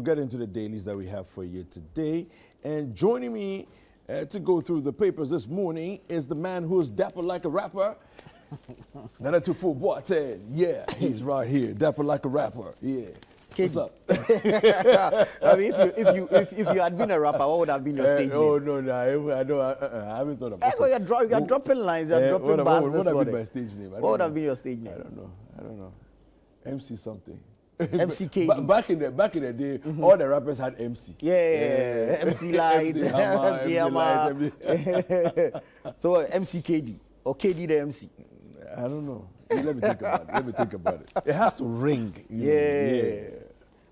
get into the dailies that we have for you today. And joining me to go through the papers this morning is the man who's dapper like a rapper. Nana Tufo Boateng. Yeah, he's right here. Dapper like a rapper. Yeah. What's up? I mean, if you had been a rapper, what would have been your stage name? Oh, no, I haven't thought about it. You're dropping lines, you're dropping bars. What would have been my stage name? What would have been your stage name? I don't know. MC something. MCK. Back in the day, all the rappers had MC. Yeah. MC Light, MC Hammer. So MCKD or KD the MC? I don't know. Let me think about it. It has to ring. Yeah.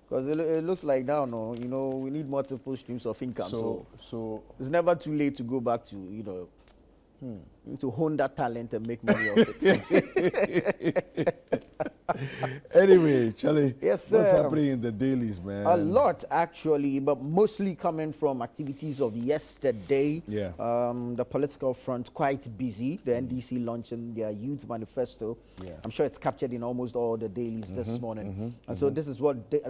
Because it looks like now, we need multiple streams of income. So it's never too late to go back to, to hone that talent and make money off it. Anyway, Charlie, yes, sir. What's happening in the dailies, man? A lot, actually, but mostly coming from activities of yesterday. Yeah. The political front quite busy. The NDC launching their youth manifesto. Yeah. I'm sure it's captured in almost all the dailies this morning. And so this is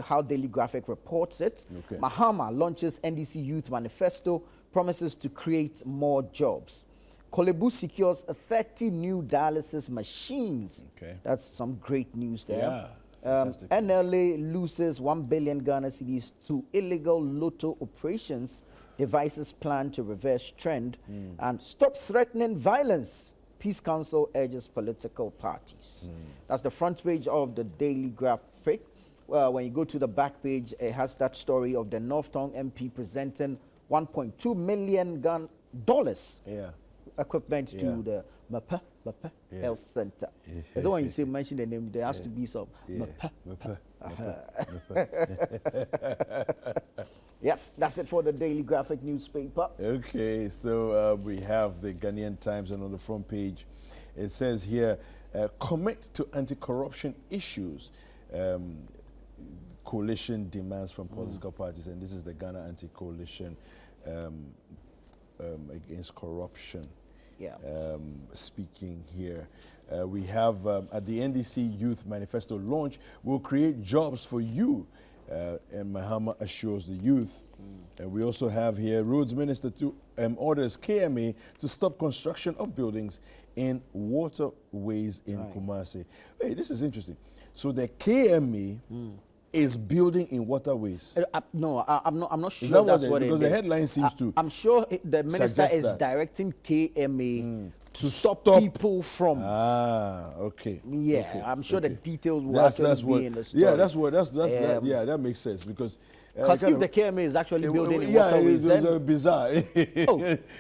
how Daily Graphic reports it. Okay. Mahama launches NDC youth manifesto, promises to create more jobs. Kolebu secures 30 new dialysis machines. Okay. That's some great news there. Yeah. NLA loses 1 billion Ghana cedis to illegal lotto operations. Devices plan to reverse trend. And stop threatening violence. Peace Council urges political parties. That's the front page of the Daily Graphic. When you go to the back page, it has that story of the North Tongue MP presenting $1.2 million Yeah. equipment to the Mapa Health Center. That's the one you say, mention the name, there has to be some Mapa. Yes, that's it for the Daily Graphic newspaper. Okay, so we have the Ghanaian Times, and on the front page, it says here, commit to anti-corruption issues. Coalition demands from political parties, and this is the Ghana Anti-Coalition against corruption. Yeah. Speaking here. We have at the NDC Youth Manifesto launch, we'll create jobs for you, and Mahama assures the youth. And we also have here, Roads Minister orders KMA to stop construction of buildings in waterways in Kumasi. Hey, this is interesting. So the KMA is building in waterways. No, I'm not sure that's what it is. Because the headline seems to. I'm sure the minister is directing KMA to stop people from. Okay. Yeah, okay. I'm sure the details will that's actually be in the story. Yeah, that makes sense because. Because if the KMA is actually building in waterways, then it's bizarre.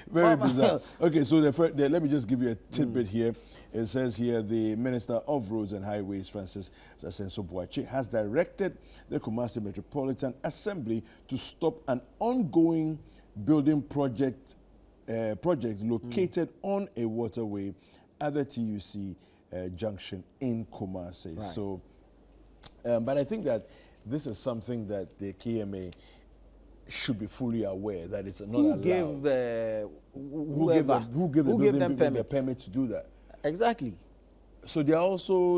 Very bizarre. Okay, so let me just give you a tidbit here. It says here the Minister of Roads and Highways, Francis Boache, has directed the Kumasi Metropolitan Assembly to stop an ongoing building project located on a waterway at the TUC junction in Kumasi. Right. So, but I think that this is something that the KMA should be fully aware that it's not allowed. Who gave them the permit to do that? Exactly. So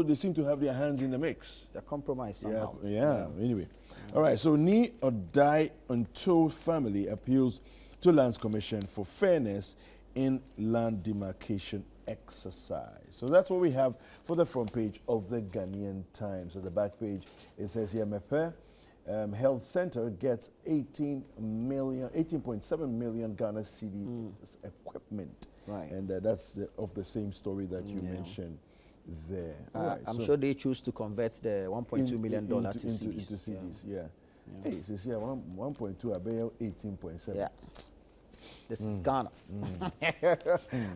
they seem to have their hands in the mix. They're compromised somehow. Yeah. Anyway. All right. So Knee or Die Untold family appeals to Lands Commission for fairness in land demarcation exercise. So that's what we have for the front page of the Ghanaian Times. So the back page, it says here, Mepe Health Center gets 18.7 million Ghana cedi equipment. Right. And that's of the same story that you mentioned there. I'm sure they choose to convert the $1.2 million to cedis. Into cedis, yeah. Hey, so see, 1.2, I bet 18.7. Yeah. This is Ghana.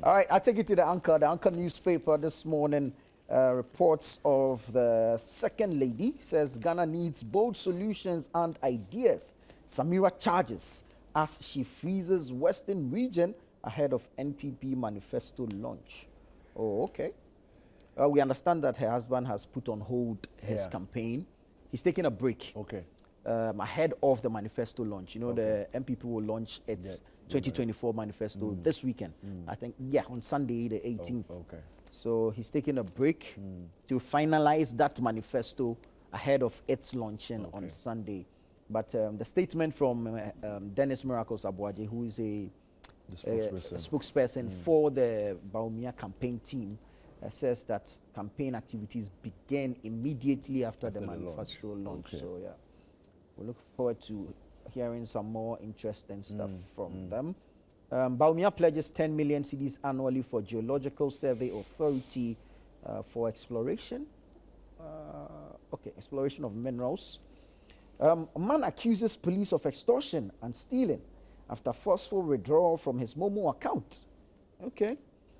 All right, I'll take you to the Anchor. The Anchor newspaper this morning reports of the second lady, says Ghana needs bold solutions and ideas. Samira charges as she freezes Western region ahead of NPP manifesto launch. Oh, okay. We understand that her husband has put on hold his campaign. He's taking a break. Okay. Ahead of the manifesto launch. The MPP will launch its 2024 manifesto this weekend. I think, on Sunday, the 18th. Okay. So he's taking a break to finalize that manifesto ahead of its launching on Sunday, But the statement from Dennis Miracles Abuaje, who is a spokesperson for the Baumia campaign team, says that campaign activities began immediately after the manifesto launch. Okay. So, yeah, we look forward to hearing some more interesting stuff from them. Baumia pledges 10 million cedis annually for Geological Survey Authority for exploration. Exploration of minerals. A man accuses police of extortion and stealing after forceful withdrawal from his Momo account. Okay.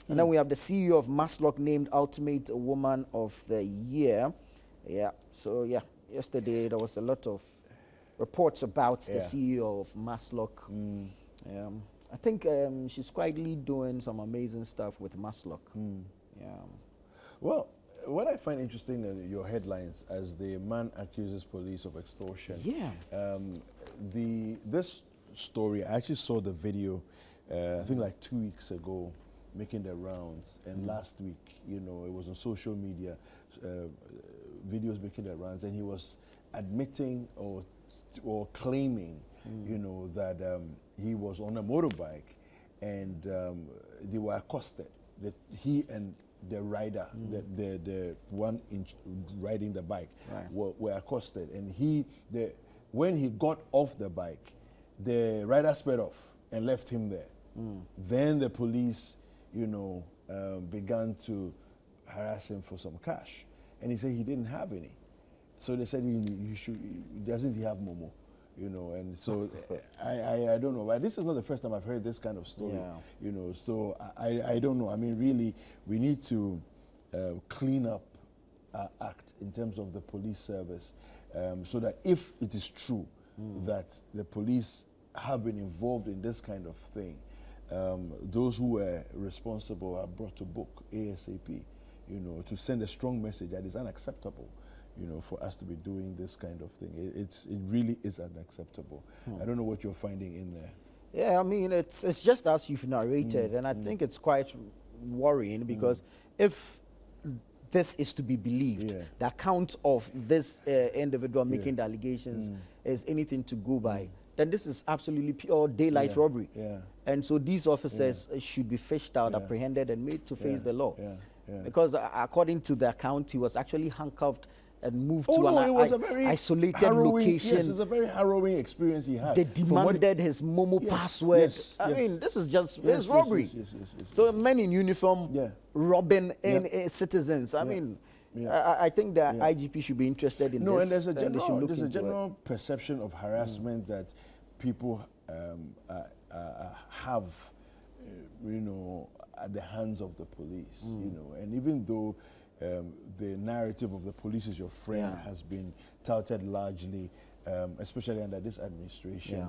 And then we have the CEO of Maslock named Ultimate Woman of the Year. Yeah. So, yeah, yesterday there was a lot of reports about the CEO of Maslock. I think she's quietly doing some amazing stuff with Maslock. Yeah. Well, what I find interesting in your headlines, as the man accuses police of extortion. Yeah. This story, I actually saw the video, I think like 2 weeks ago, making the rounds, and last week, it was on social media, videos making the rounds, and he was admitting or claiming, that he was on a motorbike, and they were accosted. That he and the rider, the one riding the bike, were accosted, and when he got off the bike, the rider sped off and left him there. Then the police, began to harass him for some cash, and he said he didn't have any. So they said doesn't he have Momo? And so I don't know. But this is not the first time I've heard this kind of story. So I don't know. I mean, really, we need to clean up our act in terms of the police service, so that if it is true that the police have been involved in this kind of thing, those who were responsible are brought to book ASAP, to send a strong message that is unacceptable, for us to be doing this kind of thing. It really is unacceptable. I don't know what you're finding in there. Yeah, I mean, it's just as you've narrated, and I think it's quite worrying, because if this is to be believed, the account of this individual making the allegations is anything to go by, then this is absolutely pure daylight robbery. And so these officers should be fished out, apprehended, and made to face the law. Because according to the account, he was actually handcuffed and moved to an isolated location. Yes, it's a very harrowing experience he had. They demanded his Momo password. I mean, this is just it's robbery. So men in uniform robbing citizens. I mean, I think the IGP should be interested in this. And there's a general perception of harassment that people have, at the hands of the police. And even though the narrative of the police is your friend has been touted largely, especially under this administration,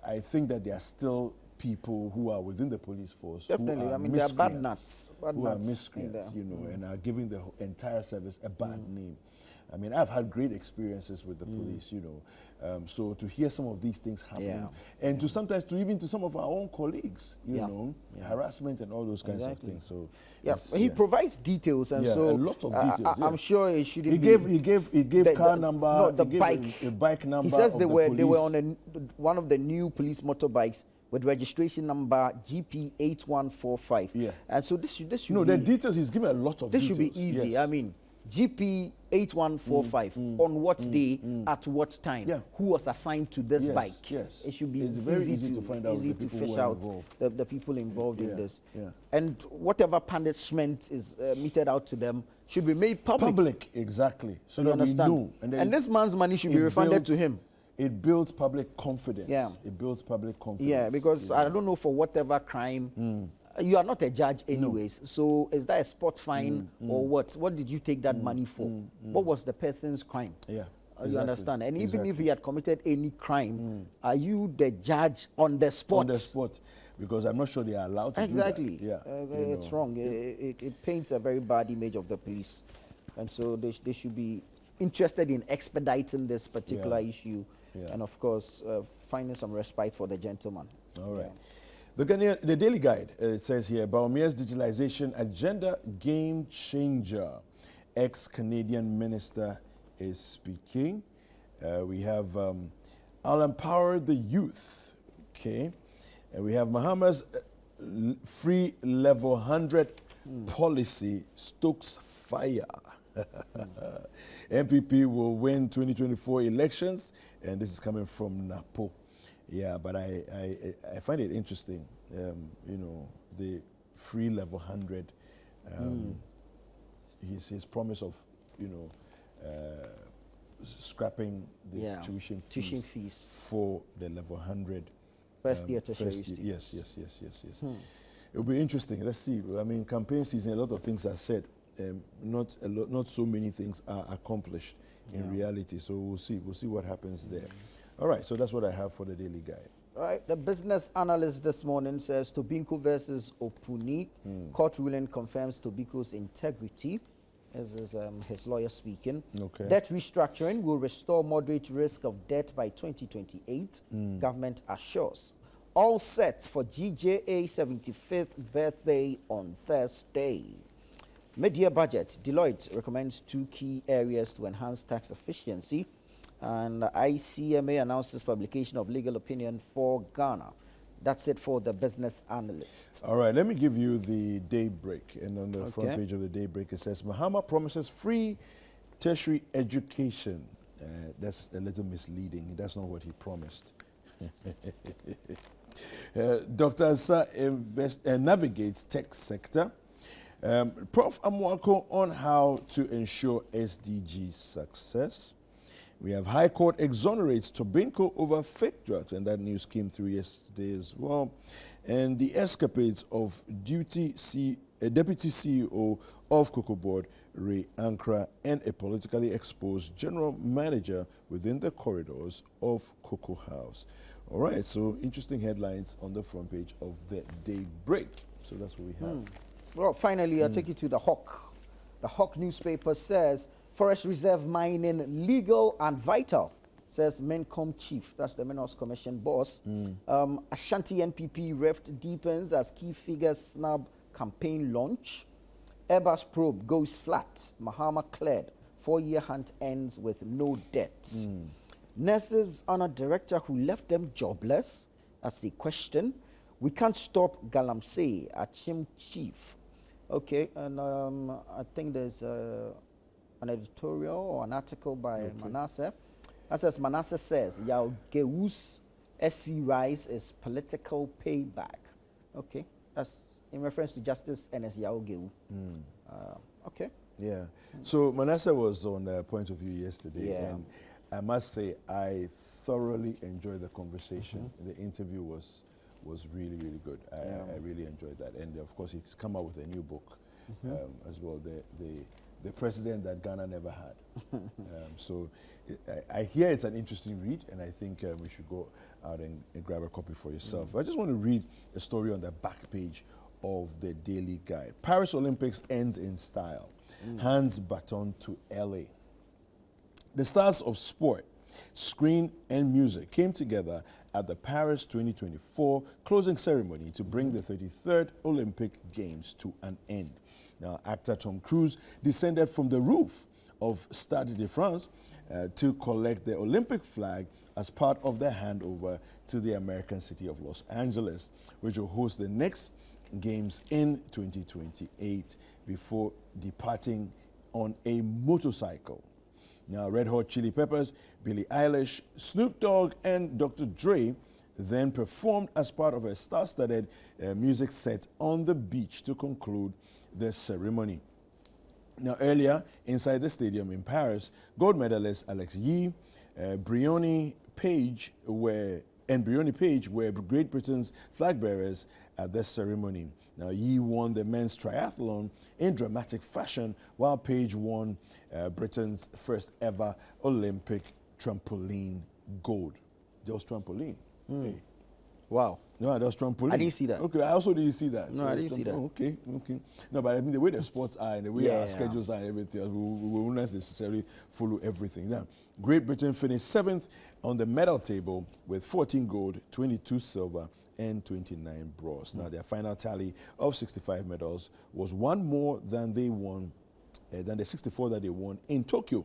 I think that there are still people who are within the police force. Definitely, I mean, they are bad nuts. Who are miscreants, and are giving the entire service a bad name. I mean, I've had great experiences with the police, so to hear some of these things happening, and to sometimes even to some of our own colleagues, harassment and all those kinds of things. So he provides details, and so a lot of details. I'm sure it shouldn't. He gave car number. No, the he bike. A bike number. He says of they were police. on one of the new police motorbikes with registration number GP8145. And so this should no, the details, he's given a lot of this details. Should be easy. I mean, GP8145 on what day, at what time, who was assigned to this bike. It should be very easy to find out, easy to fish out the people involved in this. And whatever punishment is meted out to them should be made public. Exactly. So you understand? We know. And this man's money should be refunded to him. It builds public confidence. It builds public confidence. Yeah, because I don't know, for whatever crime, you are not a judge anyways. No. So is that a spot fine or what? What did you take that money for? What was the person's crime? You understand? And even if he had committed any crime, are you the judge on the spot? On the spot. Because I'm not sure they are allowed to do that. It's wrong. It paints a very bad image of the police. And so they should be interested in expediting this particular issue. And of course, finding some respite for the gentleman. All right. The Daily Guide, it says here, Baumia's digitalization agenda game changer. Ex-Canadian minister is speaking. We have I'll empower the youth. Okay. And we have Mahama's free level 100 policy stokes fire. MPP will win 2024 elections, and this is coming from Napo. Yeah, but I find it interesting, the free level 100, his promise of, scrapping the tuition fees for the level 100. First year tertiary students. Yes. It'll be interesting. Let's see. I mean, campaign season, a lot of things are said. Not so many things are accomplished in reality. So we'll see. We'll see what happens there. All right. So that's what I have for the Daily Guide. All right. The business analyst this morning says Tobinco versus Opuni. Court ruling confirms Tobinco's integrity. This is his lawyer speaking. Okay. Debt restructuring will restore moderate risk of debt by 2028. Government assures. All set for GJA 75th birthday on Thursday. Mid-year budget. Deloitte recommends 2 key areas to enhance tax efficiency. And ICMA announces publication of legal opinion for Ghana. That's it for the business analyst. All right, let me give you the Daybreak. And on the front page of the Daybreak, it says, Mahama promises free tertiary education. That's a little misleading. That's not what he promised. Dr. Asa navigates tech sector. Prof. Amwako on how to ensure SDG success. We have High Court exonerates Tobinco over fake drugs, and that news came through yesterday as well. And the escapades of Deputy CEO of Cocoa Board, Ray Ankra, and a politically exposed general manager within the corridors of Cocoa House. All right, so interesting headlines on the front page of the Daybreak. So that's what we have. Well, finally, I'll take you to the Hawk. The Hawk newspaper says, Forest Reserve mining legal and vital, says MENCOM chief. That's the Minerals Commission boss. Ashanti NPP rift deepens as key figures snub campaign launch. Airbus probe goes flat. Mahama cleared. 4-year hunt ends with no debts. Nurses honor director who left them jobless. That's the question. We can't stop Galamsey, Achim chief. Okay, and I think there's an editorial or an article by Manasseh. That says, Manasseh says, Yao Gewu's SC rise is political payback. Okay, that's in reference to Justice N.S. Yao Gewu. Okay. Yeah. So Manasseh was on Point of View yesterday, and I must say I thoroughly enjoyed the conversation. The interview was really, really good. I really enjoyed that. And of course, he's come out with a new book as well, the president that Ghana never had. So I hear it's an interesting read, and I think we should go out and grab a copy for yourself. I just want to read a story on the back page of the Daily Guide. Paris Olympics ends in style. Hands baton to LA. The stars of sport, screen, and music came together at the Paris 2024 closing ceremony to bring the 33rd Olympic Games to an end. Now, actor Tom Cruise descended from the roof of Stade de France to collect the Olympic flag as part of the handover to the American city of Los Angeles, which will host the next Games in 2028 before departing on a motorcycle. Now, Red Hot Chili Peppers, Billie Eilish, Snoop Dogg, and Dr. Dre then performed as part of a star-studded music set on the beach to conclude the ceremony. Now, earlier, inside the stadium in Paris, gold medalist Alex Yee, Briony Page were Great Britain's flag bearers at the ceremony. Now, Yee won the men's triathlon in dramatic fashion, while Page won Britain's first ever Olympic trampoline gold. There was trampoline. Hey. Wow. No, that was trampoline. I didn't see that. Okay, I also didn't see that. No, I didn't see that. Oh, okay. No, but I mean, the way the sports are and the way our schedules are and everything, we will not necessarily follow everything. Now, Great Britain finished 7th on the medal table with 14 gold, 22 silver, and 29 bronze. Now, their final tally of 65 medals was one more than they won, than the 64 that they won in Tokyo.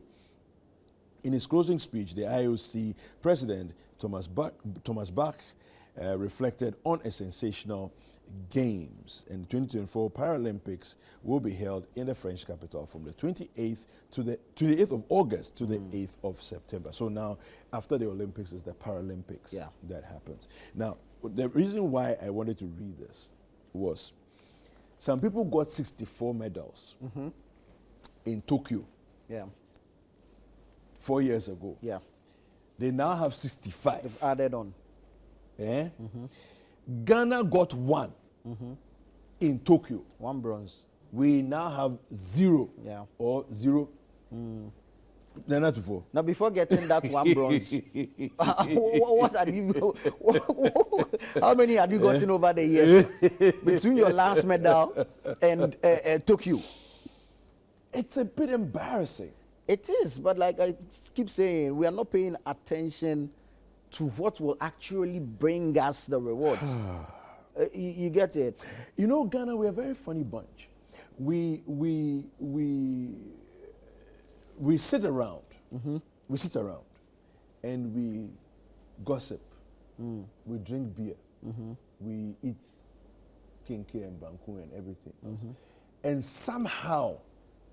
In his closing speech, the IOC president, Thomas Bach, reflected on a sensational games. And the 2024 Paralympics will be held in the French capital from the 28th of August to the 8th of September. So now, after the Olympics, is the Paralympics that happens. Now, the reason why I wanted to read this was some people got 64 medals in Tokyo. Yeah. 4 years ago. Yeah. They now have 65. They've added on. Eh? Ghana got 1 in Tokyo. 1 bronze. We now have 0. Yeah. Or 0. Not before. Now, before getting that 1 bronze, what have you? How many have you gotten over the years between your last medal and Tokyo? It's a bit embarrassing. It is, but like I keep saying, we are not paying attention to what will actually bring us the rewards. You get it? You know, Ghana, we're a very funny bunch. We sit around. We sit around, and we gossip. We drink beer. We eat kinky and banku and everything else. And somehow,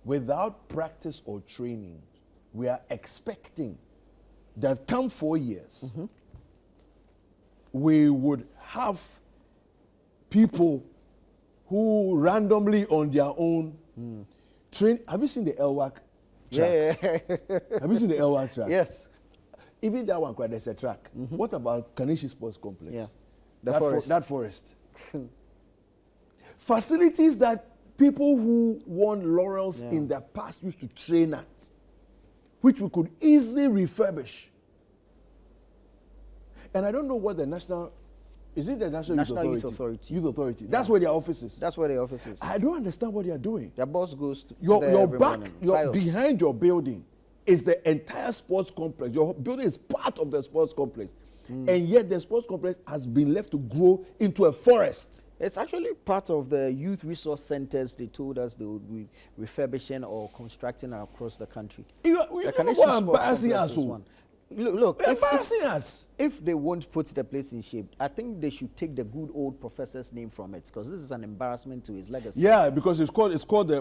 without practice or training, we are expecting that come 4 years, we would have people who randomly on their own train. Have you seen the LWAC track? Yeah. Have you seen the LWAC track? Yes. Even that one, there's a track. What about Kanishi Sports Complex? Yeah. That forest. Facilities that people who won laurels in the past used to train at, which we could easily refurbish. And I don't know what the National Youth Authority? Youth Authority. That's where their office is. That's where the office is. I don't understand what they are doing. Their boss goes to Your back, behind your building is the entire sports complex. Your building is part of the sports complex. And yet the sports complex has been left to grow into a forest. It's actually part of the youth resource centers they told us they would be refurbishing or constructing across the country. You are embarrassing us. Look, embarrassing us. If they won't put the place in shape, I think they should take the good old professor's name from it, because this is an embarrassment to his legacy. Yeah, because it's called the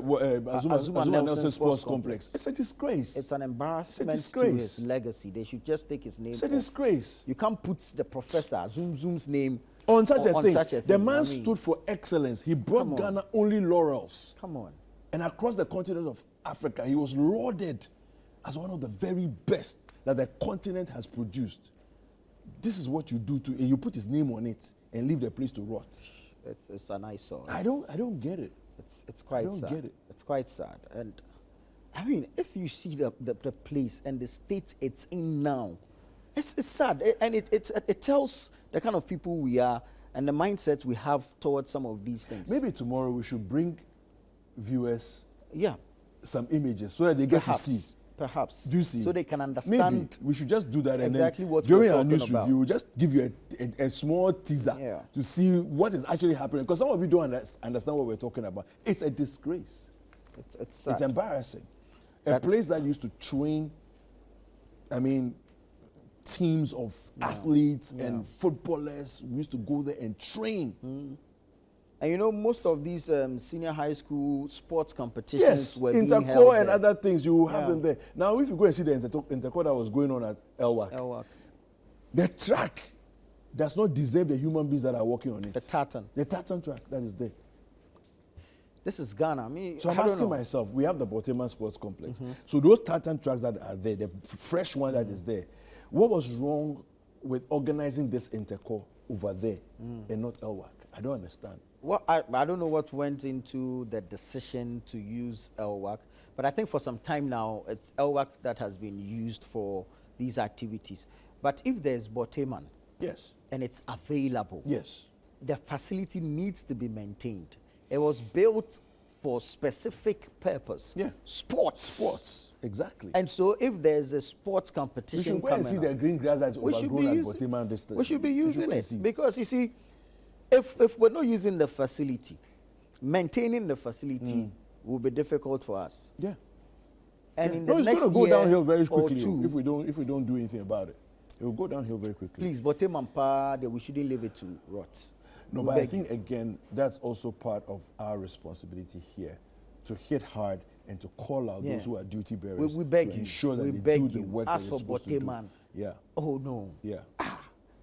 Azuma Nelson Sports Complex. It's a disgrace. It's an embarrassment to his legacy. They should just take his name. It's a disgrace. You can't put the professor Zoom's name on such a thing. The man stood for excellence. He brought Ghana only laurels. Come on. And across the continent of Africa, he was lauded as one of the very best that the continent has produced. This is what you do to, and you put his name on it and leave the place to rot. It's an eyesore. I don't get it. It's quite sad. I don't get it. It's quite sad. And I mean, if you see the place and the state it's in now, it's sad. And it tells the kind of people we are and the mindset we have towards some of these things. Maybe tomorrow we should bring viewers some images so that they get to see. Perhaps. Do you see? So they can understand. Maybe we should just do that, exactly, and then what during our news review, just give you a small teaser to see what is actually happening. Because some of you don't understand what we're talking about. It's a disgrace. It's sad. It's embarrassing. A place that used to train, teams of athletes and footballers. We used to go there and train. And you know, most of these senior high school sports competitions were being held Intercore and other things, you have them there. Now, if you go and see the Intercore that was going on at LWAC, the track does not deserve the human beings that are working on it. The tartan track that is there. This is Ghana. So I'm asking myself, we have the Boteman Sports Complex. So those tartan tracks that are there, the fresh one that is there, what was wrong with organizing this Intercore over there and not LWAC? I don't understand. Well, I don't know what went into the decision to use LWAC, but I think for some time now, it's LWAC that has been used for these activities. But if there's Boteman, and it's available, the facility needs to be maintained. It was built for specific purpose. Sports. Exactly. And so if there's a sports competition, we should go and see the green grass that's overgrown at Boteman distance. We should be using it because you see, if we're not using the facility, maintaining the facility will be difficult for us. And in No, the it's next going to go year downhill very or quickly two, if we don't do anything about it. It will go downhill very quickly. please, but that we shouldn't leave it to rot. No, We but I beg think again that's also part of our responsibility here, to hit hard and to call out those who are duty bearers. We beg to you. ensure that We they beg do the you. work As that for they're supposed to do. Boteman. Yeah, Oh no. yeah.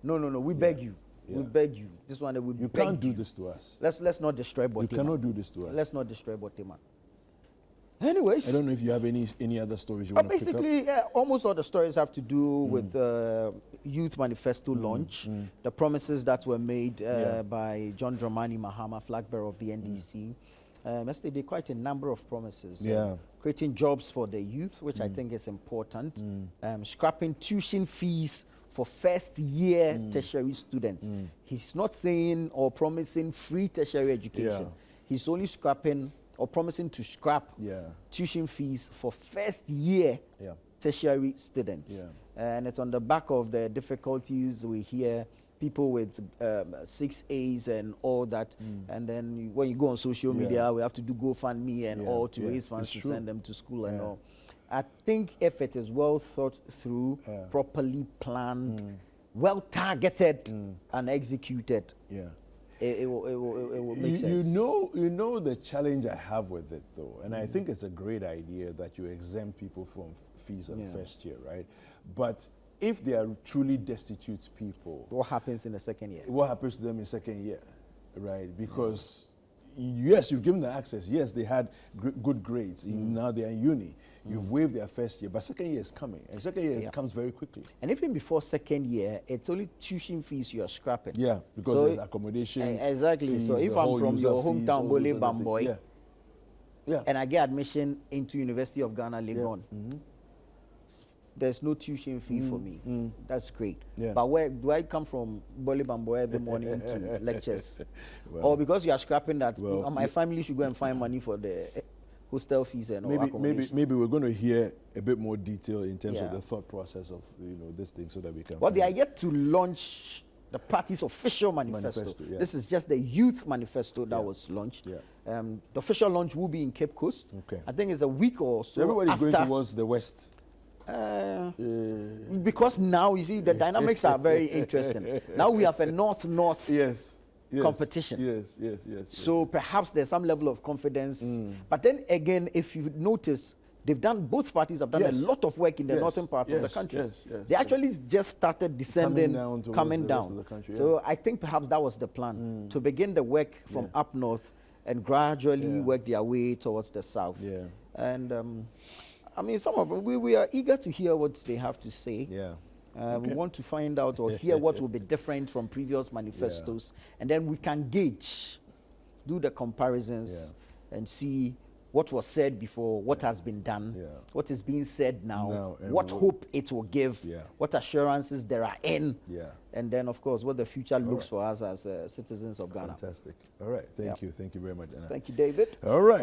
No. We beg you. We Yeah. beg you. This one that we You beg can't do you. this to us. Let's not destroy Boteman. You cannot do this to us. Let's not destroy Boteman. Anyways, I don't know if you have any other stories you want to pick up. basically, almost all the stories have to do with Youth Manifesto launch, the promises that were made by John Dramani Mahama, flag bearer of the NDC. Yesterday, quite a number of promises. Yeah. Creating jobs for the youth, which I think is important. Scrapping tuition fees for first-year tertiary students. He's not saying or promising free tertiary education. Yeah. He's only scrapping or promising to scrap tuition fees for first-year tertiary students. And it's on the back of the difficulties we hear, people with 6 A's and all that. And then when you go on social media, we have to do GoFundMe and all to raise funds to send them to school and all. I think if it is well thought through, properly planned, well targeted and executed, it will make sense. You know the challenge I have with it though, and I think it's a great idea that you exempt people from fees in the first year, right? But if they are truly destitute people, What happens in the second year? what happens to them in second year, right? Because yes, you've given them access. Yes, they had good grades. Now they are in uni. You've waived their first year, but second year is coming, and second year comes very quickly. And even before second year, it's only tuition fees you are scrapping. Yeah, because So there's accommodation. Exactly. fees, So if the I'm whole from user your fees, hometown, all those Bole other things. Bamboy, Yeah. and I get admission into University of Ghana, Legon, there's no tuition fee for me. That's great. Yeah. But where do I come from Bole Bamboy every morning to lectures? Well, Or because you are scrapping that, well, my family should go and find money for the hostel fees and all accommodation. Maybe we're going to hear a bit more detail in terms Yeah. of the thought process of this thing, so that we can. Well, they are find yet to launch the party's official manifesto. This is just the youth manifesto that was launched. Yeah. The official launch will be in Cape Coast. Okay. I think it's a week or so Everybody's after. going towards the west. Because now, you see, the dynamics are very interesting. Now we have a north-north Yes. competition. Yes. So perhaps there's some level of confidence. But then again, if you notice, both parties have done a lot of work in the northern parts of the country. They actually just started descending, coming down. Of the country, So I think perhaps that was the plan, to begin the work from up north and gradually work their way towards the south. Yeah. And I mean, some of them, we are eager to hear what they have to say. Yeah. We want to find out or hear what will be different from previous manifestos, and then we can gauge, do the comparisons, and see what was said before, what has been done, what is being said now, and what hope it will give, Yeah. what assurances there are in, Yeah. and then, of course, what the future looks for us as citizens of Ghana. Fantastic. All right. Thank you. Thank you very much, Anna. Thank you, David. All right.